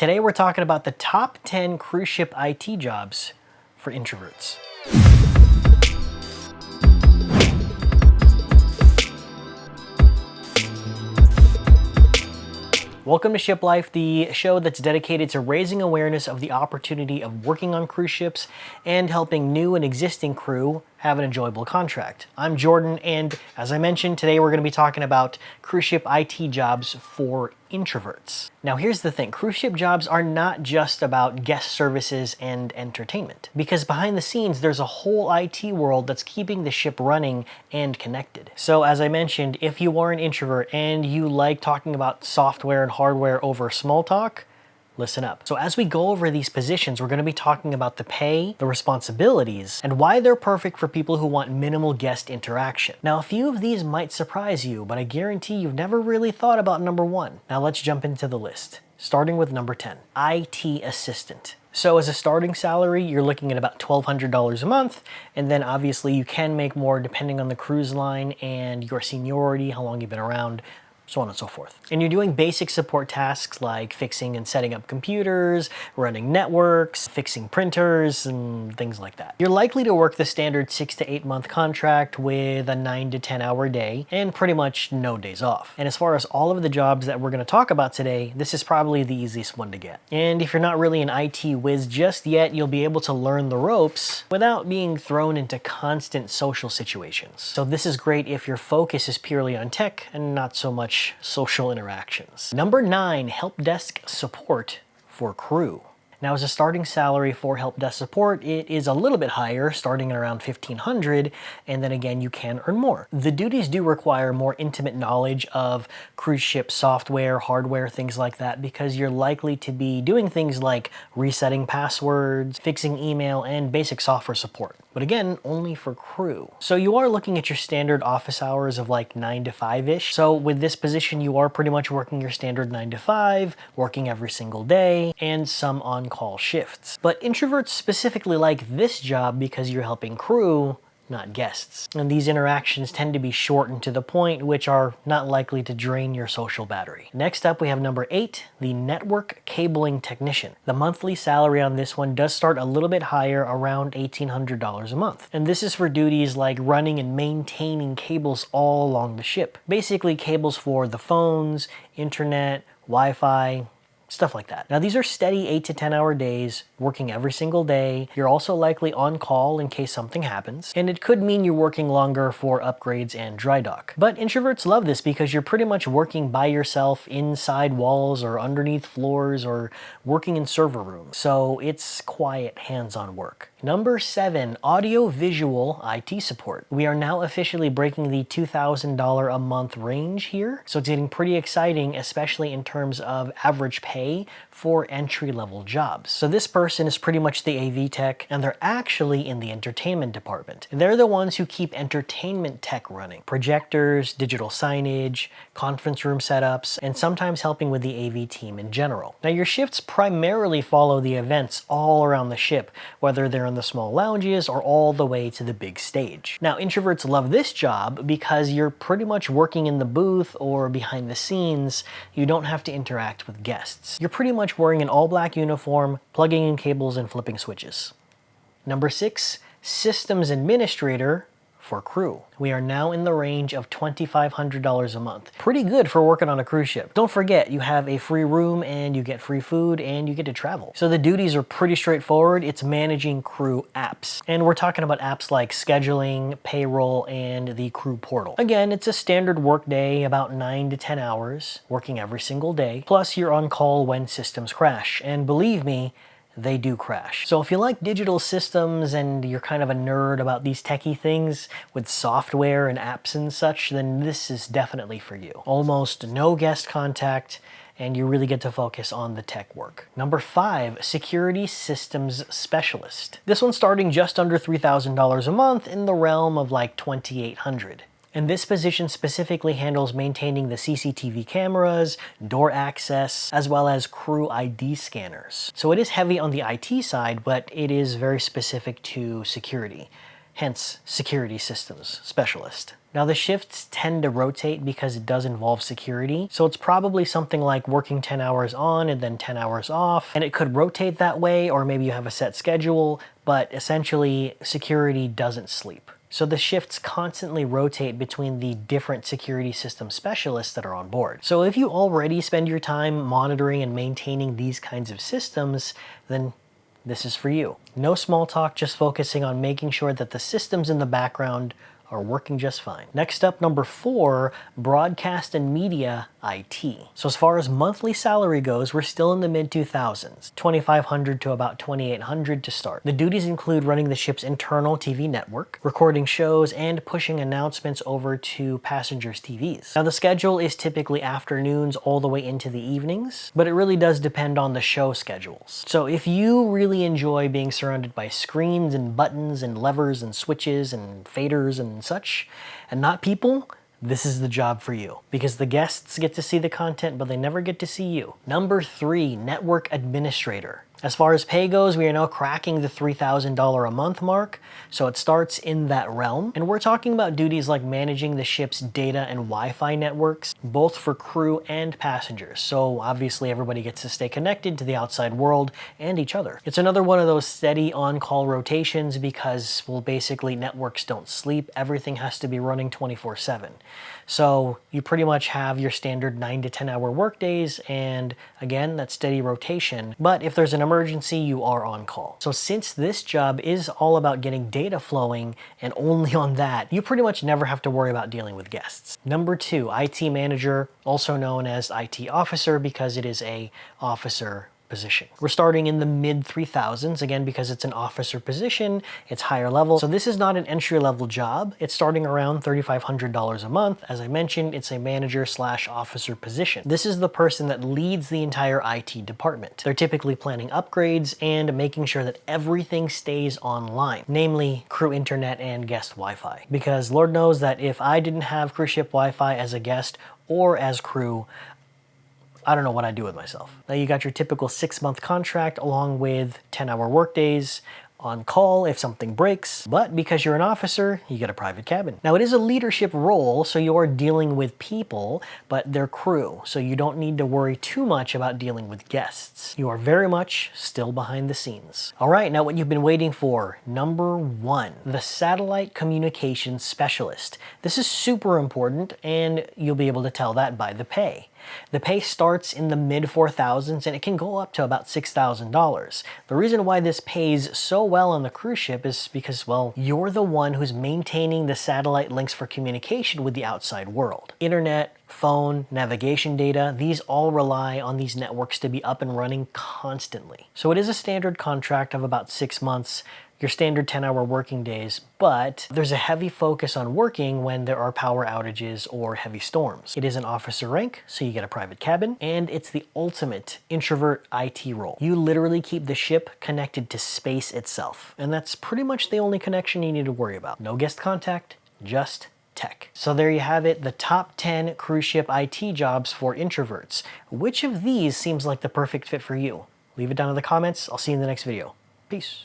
today we're talking about the top 10 cruise ship IT jobs for introverts. Welcome to Shiplife, the show that's dedicated to raising awareness of the opportunity of working on cruise ships and helping new and existing crew have an enjoyable contract. I'm Jordan, and as I mentioned, today we're going to be talking about cruise ship IT jobs for introverts. Now here's the thing, cruise ship jobs are not just about guest services and entertainment, because behind the scenes there's a whole IT world that's keeping the ship running and connected. So as I mentioned, if you are an introvert and you like talking about software and hardware over small talk, listen up. So as we go over these positions, we're going to be talking about the pay, the responsibilities, and why they're perfect for people who want minimal guest interaction. Now, a few of these might surprise you, but I guarantee you've never really thought about number one. Now let's jump into the list, starting with number 10, IT assistant. So as a starting salary, you're looking at about $1,200 a month, and then obviously you can make more depending on the cruise line and your seniority, how long you've been around, so on and so forth. And you're doing basic support tasks like fixing and setting up computers, running networks, fixing printers, and things like that. You're likely to work the standard 6 to 8 month contract with a 9 to 10 hour day and pretty much no days off. And as far as all of the jobs that we're going to talk about today, this is probably the easiest one to get. And if you're not really an IT whiz just yet, you'll be able to learn the ropes without being thrown into constant social situations. So this is great if your focus is purely on tech and not so much social interactions. Number 9, help desk support for crew. Now, as a starting salary for help desk support, it is a little bit higher, starting at around $1,500, and then again, you can earn more. The duties do require more intimate knowledge of cruise ship software, hardware, things like that, because you're likely to be doing things like resetting passwords, fixing email, and basic software support. But again, only for crew. So you are looking at your standard office hours of like 9 to 5-ish. So with this position, you are pretty much working your standard 9 to 5, working every single day, and some on-call shifts. But introverts specifically like this job because you're helping crew, not guests. And these interactions tend to be short and to the point, which are not likely to drain your social battery. Next up, we have number 8, the network cabling technician. The monthly salary on this one does start a little bit higher, around $1,800 a month. And this is for duties like running and maintaining cables all along the ship. Basically cables for the phones, internet, Wi-Fi, stuff like that. Now these are steady 8 to 10 hour days, working every single day. You're also likely on call in case something happens, and it could mean you're working longer for upgrades and dry dock. But introverts love this because you're pretty much working by yourself inside walls or underneath floors or working in server rooms. So it's quiet, hands-on work. Number 7, audio-visual IT support. We are now officially breaking the $2,000 a month range here, so it's getting pretty exciting, especially in terms of average pay for entry-level jobs. So this person is pretty much the AV tech, and they're actually in the entertainment department. They're the ones who keep entertainment tech running. Projectors, digital signage, conference room setups, and sometimes helping with the AV team in general. Now your shifts primarily follow the events all around the ship, whether they're in the small lounges or all the way to the big stage. Now introverts love this job because you're pretty much working in the booth or behind the scenes. You don't have to interact with guests. You're pretty much wearing an all-black uniform, plugging in cables and flipping switches. Number 6, systems administrator for crew. We are now in the range of $2,500 a month. Pretty good for working on a cruise ship. Don't forget, you have a free room and you get free food and you get to travel. So the duties are pretty straightforward. It's managing crew apps. And we're talking about apps like scheduling, payroll, and the crew portal. Again, it's a standard work day, about 9 to 10 hours, working every single day. Plus you're on call when systems crash. And believe me, they do crash. So if you like digital systems and you're kind of a nerd about these techie things with software and apps and such, then this is definitely for you. Almost no guest contact, and you really get to focus on the tech work. Number 5, security systems specialist. This one's starting just under $3,000 a month, in the realm of like $2,800. And this position specifically handles maintaining the CCTV cameras, door access, as well as crew ID scanners. So it is heavy on the IT side, but it is very specific to security. hence security systems specialist. Now the shifts tend to rotate because it does involve security, so it's probably something like working 10 hours on and then 10 hours off, and it could rotate that way, or maybe you have a set schedule, but essentially security doesn't sleep. So the shifts constantly rotate between the different security system specialists that are on board. So if you already spend your time monitoring and maintaining these kinds of systems, then this is for you. No small talk, just focusing on making sure that the systems in the background are working just fine. Next up, number 4, broadcast and media IT. So as far as monthly salary goes, we're still in the mid-2000s, $2,500 to about $2,800 to start. The duties include running the ship's internal TV network, recording shows, and pushing announcements over to passengers' TVs. Now the schedule is typically afternoons all the way into the evenings, but it really does depend on the show schedules. So if you really enjoy being surrounded by screens and buttons and levers and switches and faders and such, and not people, this is the job for you, because the guests get to see the content, but they never get to see you. Number 3, network administrator. As far as pay goes, we are now cracking the $3,000 a month mark, so it starts in that realm. And we're talking about duties like managing the ship's data and Wi-Fi networks, both for crew and passengers. So obviously everybody gets to stay connected to the outside world and each other. It's another one of those steady on-call rotations because, well, basically networks don't sleep. Everything has to be running 24/7. So you pretty much have your standard 9 to 10 hour work days, and again, that steady rotation. But if there's an emergency, you are on call. So since this job is all about getting data flowing and only on that, you pretty much never have to worry about dealing with guests. Number 2, IT manager, also known as IT officer because it is a officer position. We're starting in the mid 3000s, again, because it's an officer position, it's higher level. So this is not an entry-level job. It's starting around $3,500 a month. As I mentioned, it's a manager/officer position. This is the person that leads the entire IT department. They're typically planning upgrades and making sure that everything stays online, namely crew internet and guest Wi-Fi. Because Lord knows that if I didn't have cruise ship Wi-Fi as a guest or as crew, I don't know what I'd do with myself. Now you got your typical 6-month contract along with 10-hour workdays, on call if something breaks, but because you're an officer, you get a private cabin. Now it is a leadership role, so you're dealing with people, but they're crew, so you don't need to worry too much about dealing with guests. You are very much still behind the scenes. All right, now what you've been waiting for, number 1, the satellite communications specialist. This is super important, and you'll be able to tell that by the pay. The pay starts in the mid 4,000s and it can go up to about $6,000. The reason why this pays so well on the cruise ship is because, well, you're the one who's maintaining the satellite links for communication with the outside world. Internet, phone, navigation data, these all rely on these networks to be up and running constantly. So it is a standard contract of about 6 months, your standard 10-hour working days, but there's a heavy focus on working when there are power outages or heavy storms. It is an officer rank, so you get a private cabin, and it's the ultimate introvert IT role. You literally keep the ship connected to space itself, and that's pretty much the only connection you need to worry about. No guest contact, just tech. So there you have it, the top 10 cruise ship IT jobs for introverts. Which of these seems like the perfect fit for you? Leave it down in the comments. I'll see you in the next video. Peace.